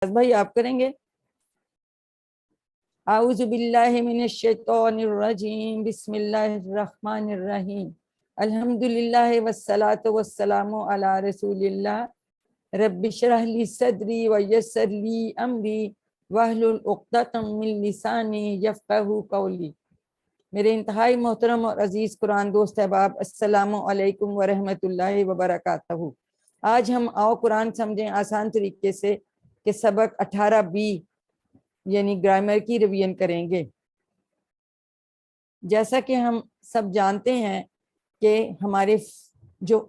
بھائی آپ کریں گے؟ اعوذ باللہ من الشیطان الرجیم، بسم اللہ الرحمن الرحیم، الحمدللہ والصلاة والسلام علی رسول اللہ، رب اشرح لی صدری ویسر لی امری واحلل عقدۃ من لسانی یفقہوا قولی۔ میرے انتہائی محترم اور عزیز قرآن دوست احباب، السلام علیکم ورحمۃ اللہ وبرکاتہ۔ آج ہم آؤ قرآن سمجھیں آسان طریقے سے کہ سبق 18B یعنی گرامر کی ریویژن کریں گے۔ جیسا کہ ہم سب جانتے ہیں کہ ہمارے جو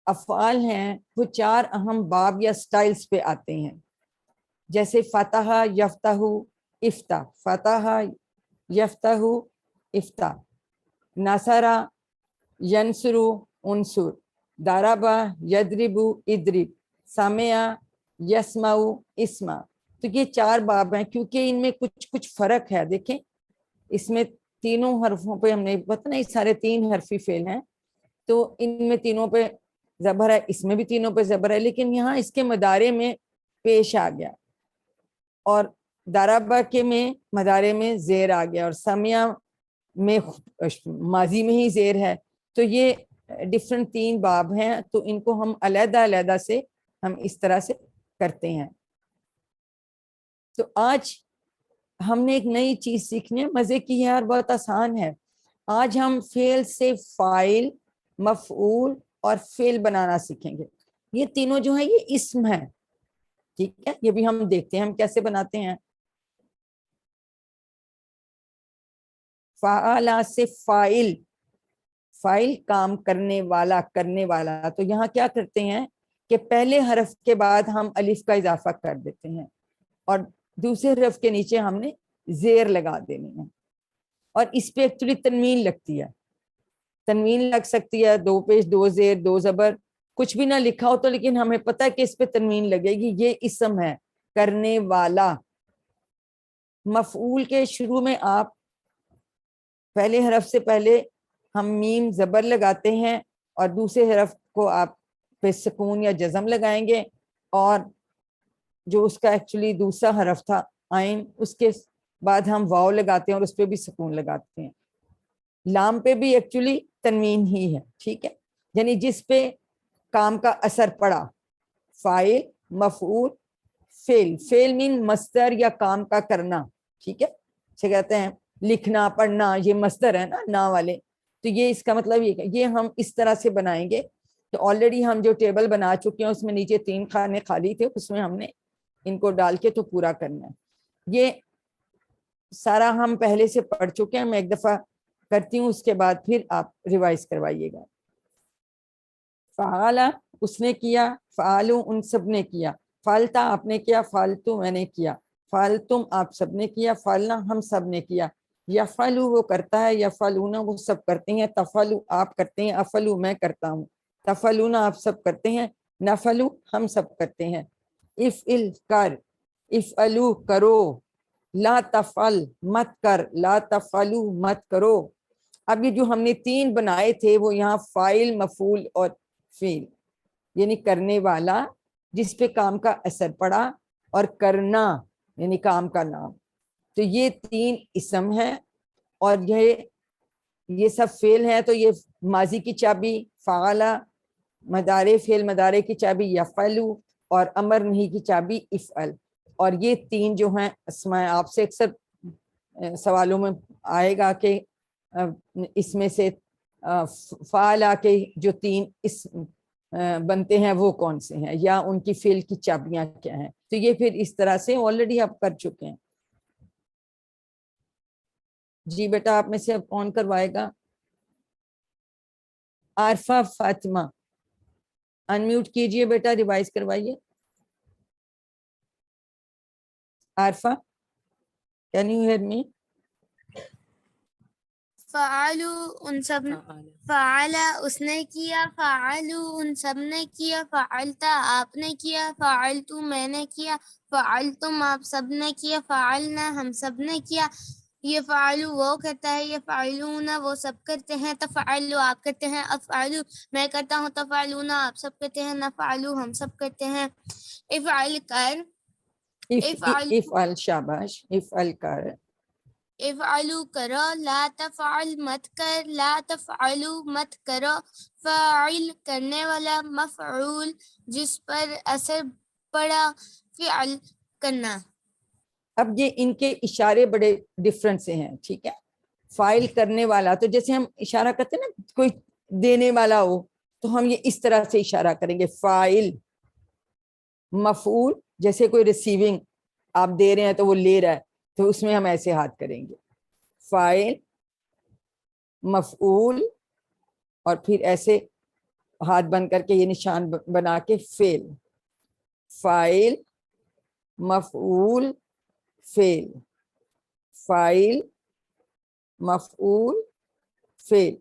افعال ہیں وہ 4 اہم باب یا سٹائلز پہ آتے ہیں، جیسے فتح، یفتح، افتح، فتح، یفتح، افتح، نصرہ، ینصر، انصر، ضرب، یضرب، اضرب، سمع، یسمع، اسمع۔ تو یہ 4 باب ہیں، کیونکہ ان میں کچھ فرق ہے۔ دیکھیں اس میں تینوں حرفوں پہ ہم نے پتہ نہیں سارے 3 حرفی فعل ہیں، تو ان میں تینوں پہ زبر ہے، اس میں بھی تینوں پہ زبر ہے، لیکن یہاں اس کے مدارے میں پیش آ گیا، اور ضربہ کے میں مدارے میں زیر آ گیا، اور سمع میں ماضی میں ہی زیر ہے۔ تو یہ ڈفرنٹ 3 باب ہیں، تو ان کو ہم علیحدہ علیحدہ سے ہم اس طرح سے کرتے ہیں۔ تو آج ہم نے ایک نئی چیز سیکھنی ہے، مزے کی ہے اور بہت آسان ہے۔ آج ہم فعل سے فاعل، مفعول اور فعل بنانا سیکھیں گے۔ یہ تینوں جو ہیں یہ اسم ہیں، ٹھیک ہے؟ یہ بھی ہم دیکھتے ہیں ہم کیسے بناتے ہیں۔ فعال سے فاعل، فاعل کام کرنے والا، کرنے والا۔ تو یہاں کیا کرتے ہیں کہ پہلے حرف کے بعد ہم الف کا اضافہ کر دیتے ہیں، اور دوسرے حرف کے نیچے ہم نے زیر لگا دینی ہے، اور اس پہ ایکچولی تنوین لگتی ہے۔ تنوین لگ سکتی ہے 2 پیش 2 زیر 2 زبر، کچھ بھی نہ لکھا ہو تو، لیکن ہمیں پتہ ہے کہ اس پہ تنوین لگے گی۔ یہ اسم ہے، کرنے والا۔ مفعول کے شروع میں آپ پہلے حرف سے پہلے ہم میم زبر لگاتے ہیں، اور دوسرے حرف کو آپ پہ سکون یا جزم لگائیں گے، اور جو اس کا ایکچولی دوسرا حرف تھا عین، اس کے بعد ہم واو لگاتے ہیں اور اس پہ بھی سکون لگاتے ہیں۔ لام پہ بھی ایکچولی تنوین ہی ہے، ٹھیک ہے؟ یعنی جس پہ کام کا اثر پڑا، فاعل، مفعول، فعل۔ فعل مین مصدر یا کام کا کرنا، ٹھیک ہے؟ سے کہتے ہیں لکھنا، پڑھنا، یہ مصدر ہے نا والے، تو یہ اس کا مطلب یہ ہم اس طرح سے بنائیں گے۔ تو آلریڈی ہم جو ٹیبل بنا چکے ہیں اس میں نیچے 3 خانے خالی تھے، اس میں ہم نے ان کو ڈال کے تو پورا کرنا ہے۔ یہ سارا ہم پہلے سے پڑھ چکے ہیں، میں ایک دفعہ کرتی ہوں، اس کے بعد پھر آپ ریوائز کروائیے گا۔ فعال اس نے کیا، فعالو ان سب نے کیا، فعلتا آپ نے کیا، فعلتو میں نے کیا، فعلتم آپ سب نے کیا، فعلنا ہم سب نے کیا، یفعلو وہ کرتا ہے، یفعلونا وہ سب کرتے ہیں، تفعلو آپ کرتے ہیں، افعلو میں کرتا ہوں، تفعلونا آپ سب کرتے ہیں، نفعلو ہم سب کرتے ہیں، افعل کر، افعلو کرو، لا تفعل مت کر، لا تفعلو مت کرو۔ اب یہ جو ہم نے 3 بنائے تھے وہ یہاں فاعل، مفعول اور فعل، یعنی کرنے والا جس پہ کام کا اثر پڑا، اور کرنا یعنی کام کا نام۔ تو یہ 3 اسم ہیں، اور یہ سب فعل ہیں، تو یہ ماضی کی چابی فعلا، مدارے فعل مدارے کی چابی یفعلو، اور امر نہیں کی چابی افعل۔ اور یہ 3 جو ہیں اسماء، آپ سے اکثر سوالوں میں آئے گا کہ اس میں سے فعلا کے جو 3 اسم بنتے ہیں وہ کون سے ہیں، یا ان کی فعل کی چابیاں کیا ہیں۔ تو یہ پھر اس طرح سے آلریڈی آپ کر چکے ہیں۔ جی بیٹا آپ میں سے اب کون کروائے گا؟ عارفہ فاطمہ انمیوٹ کیجئے بیٹا، ریوائز کروائیے۔ Arifa can you hear me? فعلو ان سب، فعلا اس نے کیا، فعلو ان سب نے کیا، فعلتا آپ نے کیا، فعلتو میں نے کیا، فعلتم آپ سب نے کیا، فعلنا ہم سب نے کیا۔ یہ فعلو وہ کرتا ہے، یہ فعلون وہ سب کرتے ہیں، تفعلو آپ کرتے ہیں، افعلو میں کرتا ہوں، تفعلون آپ سب کرتے ہیں، نفعلو ہم سب کرتے ہیں۔ افعل کر، افعل شاباش، افعل کر، افعلو کرو، لا تفعل مت کر، لا تفعلو مت کرو، فاعل کرنے والا، مفعول جس پر اثر پڑا، فعل کرنا. اب یہ ان کے اشارے بڑے ڈفرنٹ سے ہیں، ٹھیک ہے. فائل کرنے والا تو جیسے ہم اشارہ کرتے ہیں نا کوئی دینے والا ہو تو ہم یہ اس طرح سے اشارہ کریں گے فائل. مفعول جیسے کوئی ریسیونگ آپ دے رہے ہیں تو وہ لے رہا ہے تو اس میں ہم ایسے ہاتھ کریں گے فائل، مفعول، اور پھر ایسے ہاتھ بند کر کے یہ نشان بنا کے فعل. فائل، مفعول، فعل، فائل، مفعول، فعل.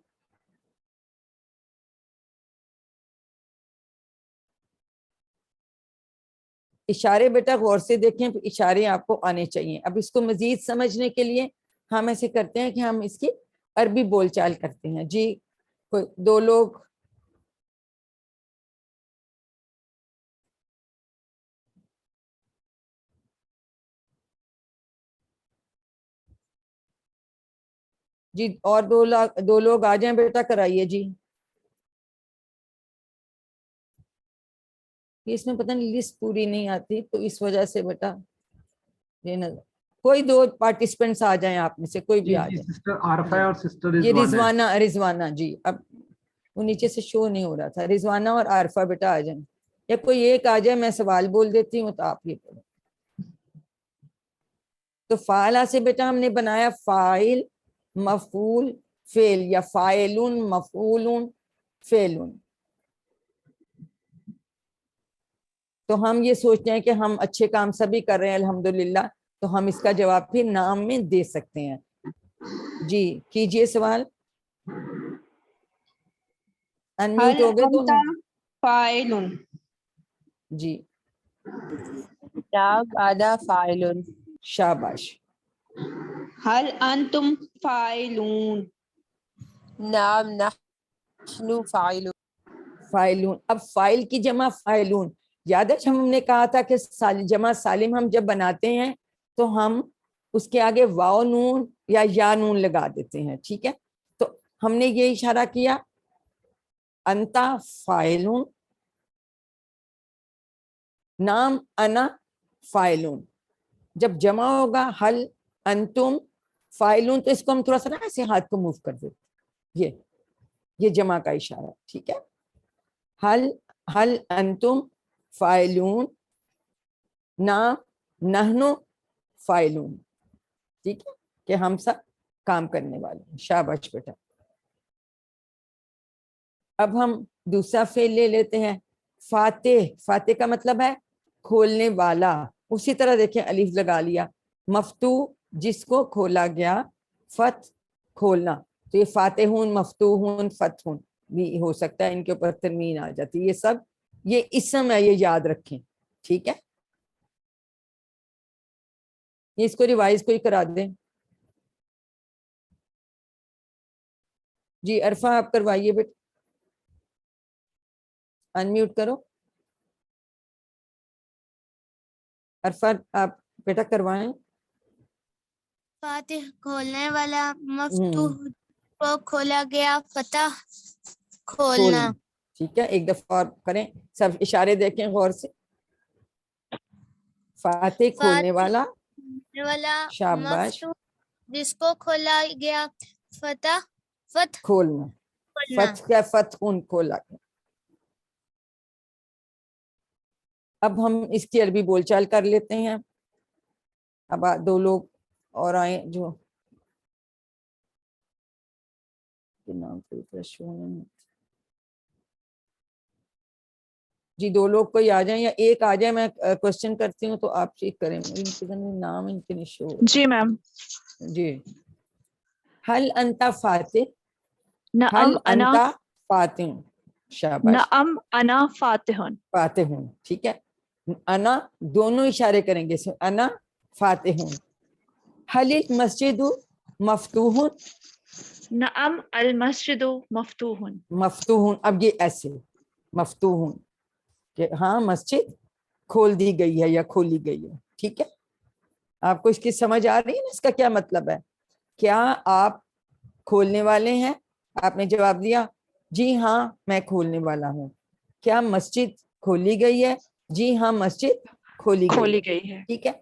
اشارے بیٹا غور سے دیکھیں، اشارے آپ کو آنے چاہیے. اب اس کو مزید سمجھنے کے لیے ہم ایسے کرتے ہیں کہ ہم اس کی عربی بول چال کرتے ہیں. جی کوئی دو لوگ جی، اور دو لوگ آ جائیں بیٹا، کرائیے جی. اس میں پتہ نہیں لسٹ پوری نہیں آتی تو اس وجہ سے بیٹا یہ نظر. کوئی دو پارٹیسپینٹس آ جائیں آپ میں سے، کوئی بھی آ جائیں. سسٹر عارفہ اور سسٹر یہ رضوانہ جی، اب وہ نیچے سے شو نہیں ہو رہا تھا. رضوانہ اور عارفہ بیٹا آ جائیں، یا کوئی ایک آ جائے، میں سوال بول دیتی ہوں تو آپ یہ پڑھیں. تو فاعلہ سے بیٹا ہم نے بنایا فاعل، مفعول، فعل، یا فاعلون، مفعولون، فعلون. تو ہم یہ سوچتے ہیں کہ ہم اچھے کام سبھی کر رہے ہیں الحمدللہ، تو ہم اس کا جواب پھر نام میں دے سکتے ہیں. جی کیجئے سوال. انمیوٹ ہو گئے دونوں. فاعل، جی نعم انا فاعل، شاباش. هل انتم فاعلون؟ نعم نحن فاعلون. فائلون. اب فائل کی جمع فائلون. یاد ہے ہم نے کہا تھا کہ جمع سالم ہم جب بناتے ہیں تو ہم اس کے آگے واو نون یا نون لگا دیتے ہیں، ٹھیک ہے. تو ہم نے یہ اشارہ کیا انتا فائلون، نام انا فائلون. جب جمع ہوگا حل انتم فائلون تو اس کو ہم تھوڑا سا نا ایسے ہاتھ کو موو کر دیتے، یہ جمع کا اشارہ، ٹھیک ہے. حل انتم فائلون، نام نحنو فائلون، ٹھیک ہے کہ ہم سب کام کرنے والے ہیں. شاباش بیٹا. اب ہم دوسرا فعل لے لیتے ہیں فاتح. فاتح کا مطلب ہے کھولنے والا. اسی طرح دیکھیں الف لگا لیا. مفتوح جس کو کھولا گیا، فتح کھولنا. تو یہ فاتحون، مفتوحون، فتحون بھی ہو سکتا ہے، ان کے اوپر تنوین آ جاتی. یہ سب یہ اسم ہے، یہ یاد رکھیں، ٹھیک ہے. یہ اس کو ریوائز کوئی کرا دیں. جی عرفہ آپ کروائیے بیٹا، انمیوٹ کرو. عرفہ آپ بیٹا کروائیں. فاتح کھولنے والا، مفتوح کو کھولا گیا، فتح کھولنا. ٹھیک ہے، ایک دفعہ اور کریں، سب اشارے دیکھیں غور سے. فاتح کھولنے والا، شاباش، مفتوح جس کو کھولا گیا، فتح کھولنا. کھولنا. فتح کیا؟ فتح کھولا گیا. اب ہم اس کی عربی بول چال کر لیتے ہیں. اب دو لوگ اور آئیں جو نام جی دو لوگ کوئی آ جائیں یا ایک آ جائے. میں کوشچن کرتی ہوں تو آپ چیک کریں. نام ان کے نشو. جی میم. جی حل انتا فاتح، حل نعم انا انتا فاتح. شاباش. نعم انا فاتح. فاتح ہوں، ٹھیک ہے. انا دونوں اشارے کریں گے، انا فاتح ہوں. حل المسجد مفتوح. نعم المسجد مفتوح. مفتوح. اب یہ ایسے مفتوح کہ ہاں مسجد کھول دی گئی ہے یا کھولی گئی ہے. ٹھیک ہے, آپ کو اس کی سمجھ آ رہی ہے نا اس کا کیا مطلب ہے؟ کیا آپ کھولنے والے ہیں؟ آپ نے جواب دیا جی ہاں میں کھولنے والا ہوں. کیا مسجد کھولی گئی ہے؟ جی ہاں مسجد کھولی گئی ہے. ٹھیک ہے,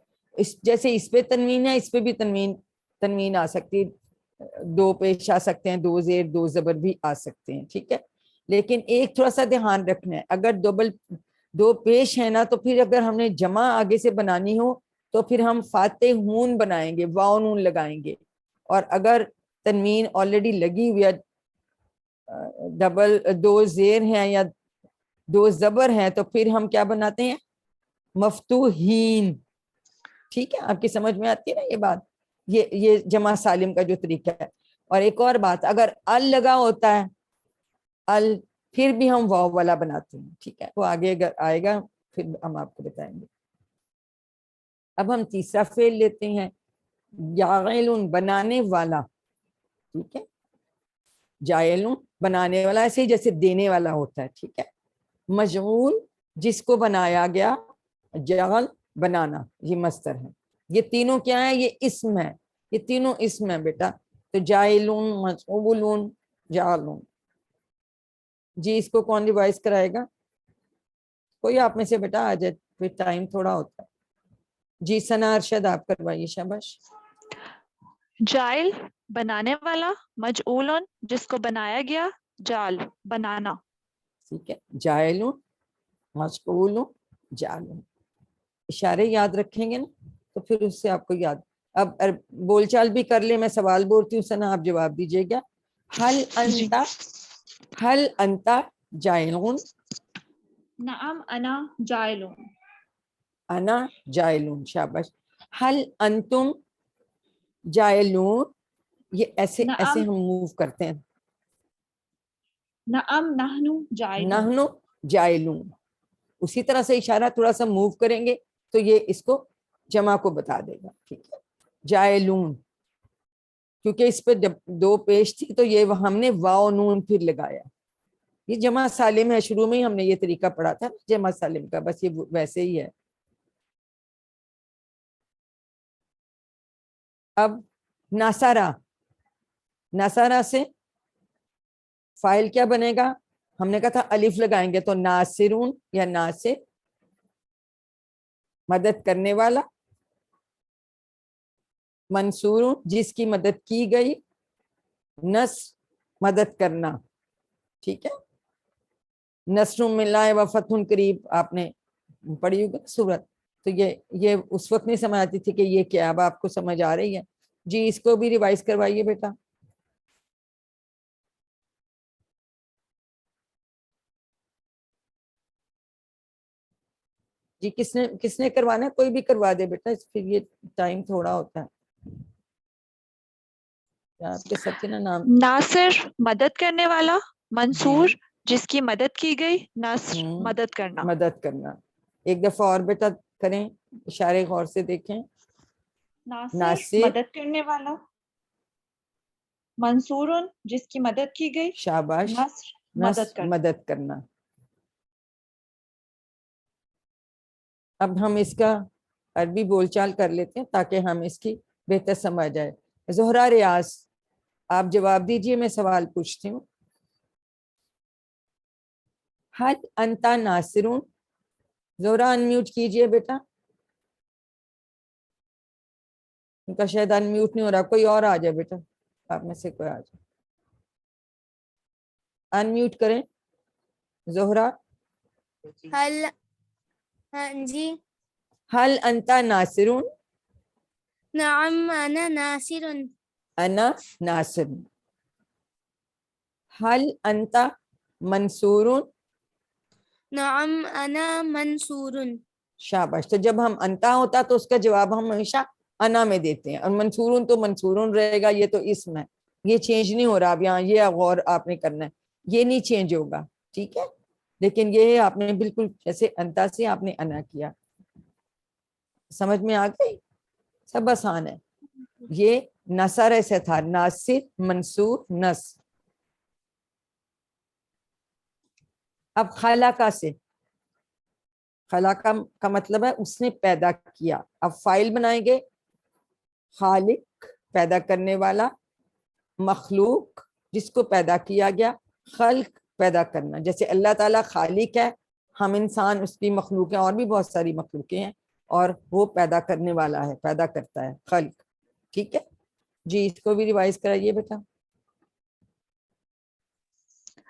جیسے اس پہ تنوین ہے اس پہ بھی تنوین آ سکتی ہے, 2 پیش آ سکتے ہیں, 2 زیر 2 زبر بھی آ سکتے ہیں. ٹھیک ہے, لیکن ایک تھوڑا سا دھیان رکھنا ہے, اگر 2 پیش ہے نا تو پھر اگر ہم نے جمع آگے سے بنانی ہو تو پھر ہم فاتحون بنائیں گے, واو نون لگائیں گے. اور اگر تنوین آلریڈی لگی ہوئی ہے, 2 زیر ہیں یا 2 زبر ہیں, تو پھر ہم کیا بناتے ہیں؟ مفتوحین. ٹھیک ہے, آپ کی سمجھ میں آتی ہے نا یہ بات؟ یہ جمع سالم کا جو طریقہ ہے. اور ایک اور بات, اگر ال لگا ہوتا ہے ال, پھر بھی ہم واو والا بناتے ہیں. ٹھیک ہے, وہ آگے اگر آئے گا پھر ہم آپ کو بتائیں گے. اب ہم تیسرا فعل لیتے ہیں, جاعلون بنانے والا. ٹھیک ہے, جائلون بنانے والا, ایسے ہی جیسے دینے والا ہوتا ہے. ٹھیک ہے, مجعول جس کو بنایا گیا, جعل بنانا, یہ مصدر ہے. یہ تینوں کیا ہے؟ یہ اسم ہے, یہ تینوں اسم ہے بیٹا. تو جائلون, مجعولون, جعلون. جی اس کو کون ریوائز کرائے گا؟ کوئی آپ میں سے بیٹا آ جائے, پھر ٹائم تھوڑا ہوتا ہے. جی ثنا ارشد آپ کروائیے, شاباش. جائل بنانے والا, مجعولن جس کو بنایا گیا, جال بنانا. ٹھیک ہے, جائلون, مجعولون, جعلون. اشارے یاد رکھیں گے نا تو پھر اس سے آپ کو یاد. اب بول چال بھی کر لیں, میں سوال بولتی ہوں ثنا, آپ جواب دیجیے گا. حل انتا جائلون. نعم انا جائلون. انا جائلون, شاباش. حل انتم جائلون, یہ ایسے نعم. ایسے ہم موو کرتے ہیں. نعم نحن جائلون. نحن جائلون, اسی طرح سے اشارہ تھوڑا سا موو کریں گے تو یہ اس کو جمع کو بتا دے گا. ٹھیک ہے, جائلون, کیونکہ اس پہ جب 2 پیش تھی تو یہ ہم نے واو نون پھر لگایا. یہ جمع سالم ہے, شروع میں ہی ہم نے یہ طریقہ پڑھا تھا جمع سالم کا, بس یہ ویسے ہی ہے. اب ناصرہ, ناصرہ سے فائل کیا بنے گا؟ ہم نے کہا تھا الف لگائیں گے, تو ناصرون یا ناصر, مدد کرنے والا. منصورون جس کی مدد کی گئی. نصر مدد کرنا. ٹھیک ہے, نصر من اللہ و فتح قریب آپ نے پڑھی ہوگی سورت, تو یہ اس وقت نہیں سمجھ آتی تھی کہ یہ کیا, اب آپ کو سمجھ آ رہی ہے. جی اس کو بھی ریوائز کروائیے بیٹا. جی کس نے کروانا ہے؟ کوئی بھی کروا دے بیٹا, پھر یہ ٹائم تھوڑا ہوتا ہے. آپ کے سب کے نا نام. ناصر مدد کرنے والا, منصور جس کی مدد کی گئی, نصر مدد کرنا. مدد کرنا. ایک دفعہ اور بیٹا کریں, اشارے غور سے دیکھیں. ناصر مدد کرنے والا, منصور جس کی مدد کی گئی, شاباش. نصر مدد کرنا. اب ہم اس کا عربی بول چال کر لیتے ہیں تاکہ ہم اس کی بہتر سمجھ جائے. زہرا ریاض آپ جواب دیجئے, میں سوال پوچھتی ہوں. حل انتا ناصرون. زہرا انمیوٹ کیجئے بیٹا, ان کا شاید انمیوٹ نہیں ہو رہا. کوئی اور آ جائے بیٹا, آپ میں سے کوئی آ جائے, انمیوٹ کریں. زہرا, حل, ہاں جی. حل انتا ناصرون. نعم انا ناصر. انا ناصر. حل انتا منصورون. نعم انا منصور. شاباش. تو جب ہم انتا ہوتا تو اس کا جواب ہم ہمیشہ انا میں دیتے ہیں, اور منصورون تو منصورون رہے گا, یہ تو اسم ہے, یہ چینج نہیں ہو رہا. اب یہاں یہ غور آپ نے کرنا ہے, یہ نہیں چینج ہوگا. ٹھیک ہے, لیکن یہ آپ نے بالکل جیسے انتا سے آپ نے انا کیا. سمجھ میں آ گئی؟ سب آسان ہے. یہ نصر ایسے تھا, ناصر, منصور, نصر. اب خالقہ سے, خلق کا مطلب ہے اس نے پیدا کیا. اب فائل بنائیں گے, خالق پیدا کرنے والا, مخلوق جس کو پیدا کیا گیا, خلق پیدا کرنا. جیسے اللہ تعالیٰ خالق ہے, ہم انسان اس کی مخلوق ہیں, اور بھی بہت ساری مخلوقیں ہیں, اور وہ پیدا کرنے والا ہے, پیدا کرتا ہے, خلق. ٹھیک ہے جی, اس کو بھی ریوائز کرائیے بیٹا.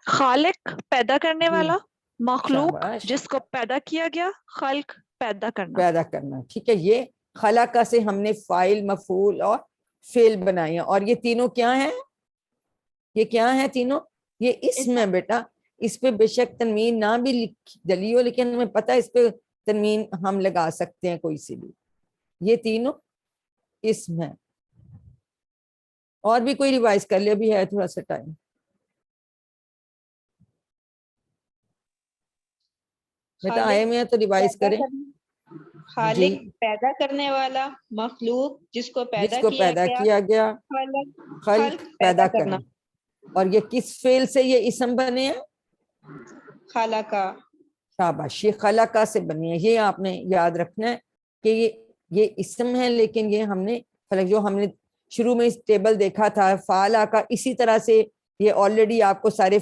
خالق پیدا کرنے جی. والا, مخلوق شاباش. جس کو پیدا کیا گیا, خلق پیدا کرنا. پیدا کرنا. ٹھیک ہے, یہ خلق سے ہم نے فائل, مفعول اور فعل بنائے ہیں. اور یہ تینوں کیا ہیں؟ یہ کیا ہیں تینوں؟ یہ اسم ہے بیٹا. اس پہ بے شک تنوین نہ بھی ڈلی ہو, لیکن ہمیں پتہ اس پہ تنوین ہم لگا سکتے ہیں کوئی سی بھی. یہ تینوں اسم ہے. اور بھی کوئی ریوائز کر لے, ابھی ہے تھوڑا سا ٹائم. بیٹا آئے میں تو ریوائز کریں. خالق پیدا کرنے والا, مخلوق جس کو جس کو پیدا گیا, کیا گیا, خلق خلق پیدا کرنا. اور یہ کس فعل سے یہ اسم بنے ہیں؟ خلقہ. شاباش, یہ خلقہ سے بنی ہے. یہ آپ نے یاد رکھنا ہے کہ یہ اسم ہے, لیکن یہ ہم نے جو ہم نے شروع میں اس ٹیبل دیکھا تھا فعلا کا, اسی طرح سے یہ آلریڈی آپ کو سارے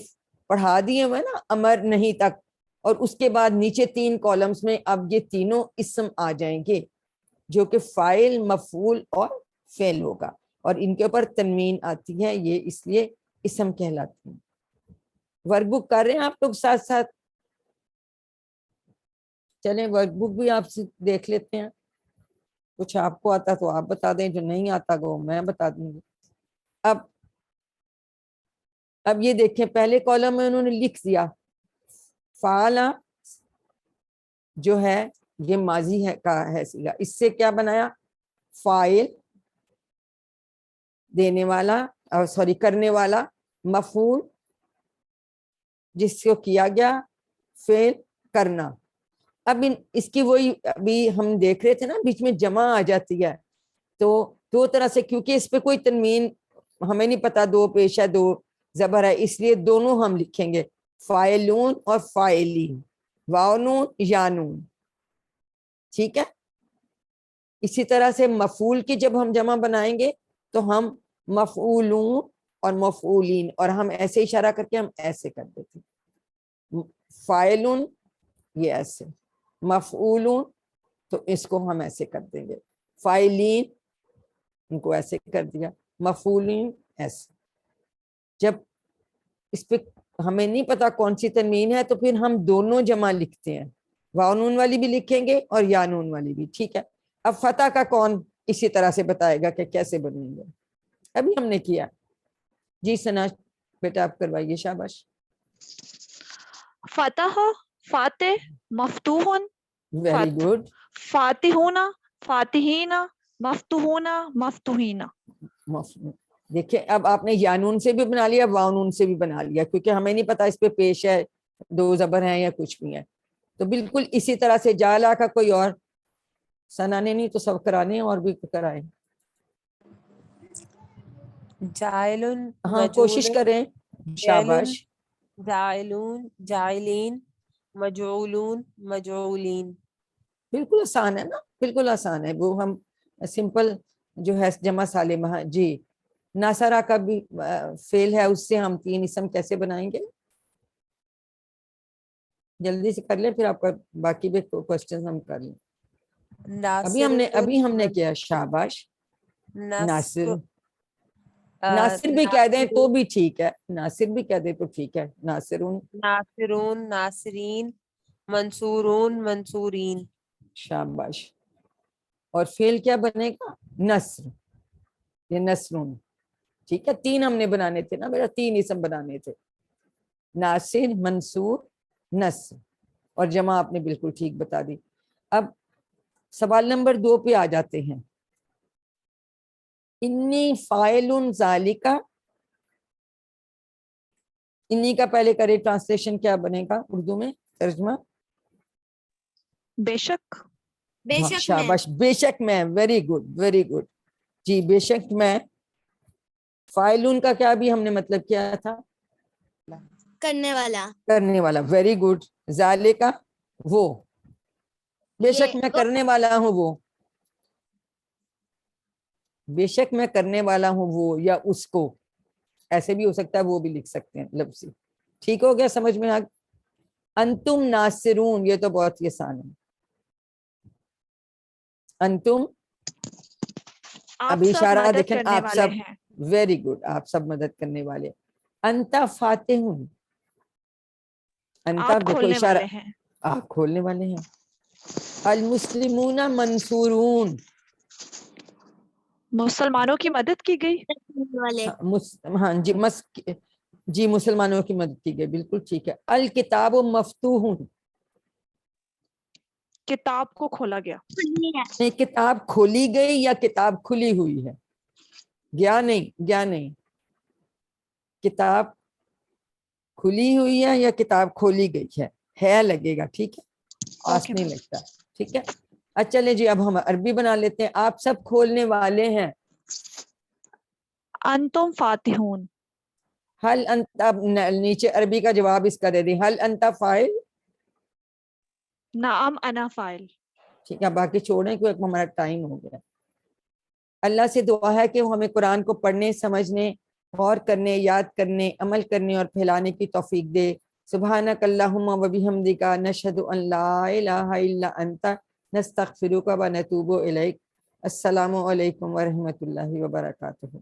پڑھا دیے ہوئے نا, امر نہیں تک. اور اس کے بعد نیچے 3 کالمز میں اب یہ تینوں اسم آ جائیں گے, جو کہ فاعل, مفعول اور فعل ہوگا, اور ان کے اوپر تنوین آتی ہے, یہ اس لیے اسم کہلاتی ہیں. ورک بک کر رہے ہیں آپ لوگ ساتھ ساتھ؟ چلیں ورک بک بھی آپ سے دیکھ لیتے ہیں. کچھ آپ کو آتا تو آپ بتا دیں, جو نہیں آتا وہ میں بتا دوں گی. اب یہ دیکھیں, پہلے کالم میں انہوں نے لکھ دیا فعلا جو ہے یہ ماضی ہے کا ہے سیگا. اس سے کیا بنایا؟ فاعل دینے والا, سوری کرنے والا, مفعول جس کو کیا گیا, فعل کرنا. اب اس کی وہی ابھی ہم دیکھ رہے تھے نا, بیچ میں جمع آ جاتی ہے, تو 2 طرح سے, کیونکہ اس پہ کوئی تنوین ہمیں نہیں پتا, 2 پیش ہے 2 زبر ہے, اس لیے دونوں ہم لکھیں گے, فاعلون اور فاعلین, واو نون یا نون. ٹھیک ہے. اسی طرح سے مفعول کی جب ہم جمع بنائیں گے تو ہم مفعولون اور مفعولین, اور ہم ایسے اشارہ کر کے ہم ایسے کر دیتے ہیں, فاعلون یہ ایسے, مفعولون تو اس کو ہم ایسے کر دیں گے, فاعلین ان کو ایسے کر دیا, مفعولین ایسے. جب اس پہ ہمیں نہیں پتا کون سی تنوین ہے تو پھر ہم دونوں جمع لکھتے ہیں, واو نون والی بھی لکھیں گے اور یا نون والی بھی. ٹھیک ہے. اب فتح کا کون اسی طرح سے بتائے گا کہ کیسے بنیں گے, ابھی ہم نے کیا. جی سنا بیٹا آپ کروائیے, شاباش. فتح, فاتح, مفتوحن, ویری گڈ. فاتحون, فاتحین, مفتوحون, مفتوحین. دیکھیں اب آپ نے یانون سے بھی بنا لیا, واؤنون سے بھی بنا لیا, کیونکہ ہمیں نہیں پتا اس پہ پیش ہے, 2 زبر ہیں یا کچھ بھی ہے. تو بالکل اسی طرح سے جالا کا کوئی اور سنانے نہیں تو سب کرانے اور بھی کرائیں. جائلن, ہاں کوشش کریں. شاباش. جائلون, جائلین, مجعولون, مجعولین. بالکل آسان ہے نا, بالکل آسان ہے. وہ ہم سمپل جو ہے جمع سالمہ. جی ناصرہ کا بھی فعل ہے, اس سے ہم 3 اسم کیسے بنائیں گے؟ جلدی سے کر لیں, پھر آپ کا باقی بھی کوسچن ہم کر لیں. ابھی ہم نے کیا. شاباش. ناصر, ناصر بھی کہہ دیں تو بھی ٹھیک ہے, ناصر بھی کہہ دیں تو ٹھیک ہے. ناصرون, ناصرون, ناصرین, منصورون, منصورین. شاباش. اور فعل کیا بنے گا؟ نصر, یہ نصرون. ٹھیک ہے. 3 ہم نے بنانے تھے نا میرا, 3 اسم بنانے تھے, ناصر, منصور, نصر, اور جمع آپ نے بالکل ٹھیک بتا دی. اب سوال نمبر 2 پہ آ جاتے ہیں. انی فاعل ذالکا, انی کا پہلے کرے ٹرانسلیشن کیا بنے گا اردو میں ترجمہ؟ بے شک. بے شک میں, شاباش, بے شک میں. Very good, very good. جی بے شک میں. فاعلون کا کیا بھی ہم نے مطلب کیا تھا؟ کرنے والا. کرنے والا. Very good. ذالکا وہ, بے شک یہ میں کرنے والا ہوں وہ، بے شک میں کرنے والا ہوں وہ، یا اس کو، ایسے بھی ہو سکتا ہے، وہ بھی لکھ سکتے ہیں لفظی. ٹھیک ہو گیا، سمجھ میں آ؟ انتم ناصرون، یہ تو بہت ہی آسان ہے. انتم، آپ ابھی سب اشارہ مدد دیکھیں، کرنے آپ والے سب، ہیں. ویری گڈ، آپ سب مدد کرنے والے. انتا فاتحون، انتا آپ دیکھو کھولنے اشارہ، والے ہیں. آپ کھولنے والے ہیں. المسلمون منصورون، مسلمانوں کی مدد کی گئی. والے ہاں جی، جی مسلمانوں کی مدد کی گئی، بالکل ٹھیک ہے. الکتاب مفتوح، کتاب کو کھولا گیا. کتاب کھولی گئی یا کتاب کھلی ہوئی ہے؟ گیا نہیں، گیا نہیں. کتاب کھلی ہوئی ہے یا کتاب کھولی گئی ہے لگے گا، ٹھیک ہے، پاس اوکے نہیں میم. لگتا. ٹھیک ہے، اچھا چلے جی، اب ہم عربی بنا لیتے ہیں. آپ سب کھولنے والے ہیں. انتم فاتحون. حل انت، اب نیچے عربی کا جواب اس کا دے دیں. حل انت فاعل، نعم انا فاعل. ٹھیک ہے، باقی چھوڑیں کیونکہ ہمارا ٹائم ہو گیا. اللہ سے دعا ہے کہ وہ ہمیں قرآن کو پڑھنے، سمجھنے، غور کرنے، یاد کرنے، عمل کرنے اور پھیلانے کی توفیق دے. سبحانک اللہم و بحمدک، نشہد ان لا الہ الا انت، نستغفرک و نتوب الیک. السلام علیکم ورحمۃ اللہ وبرکاتہ.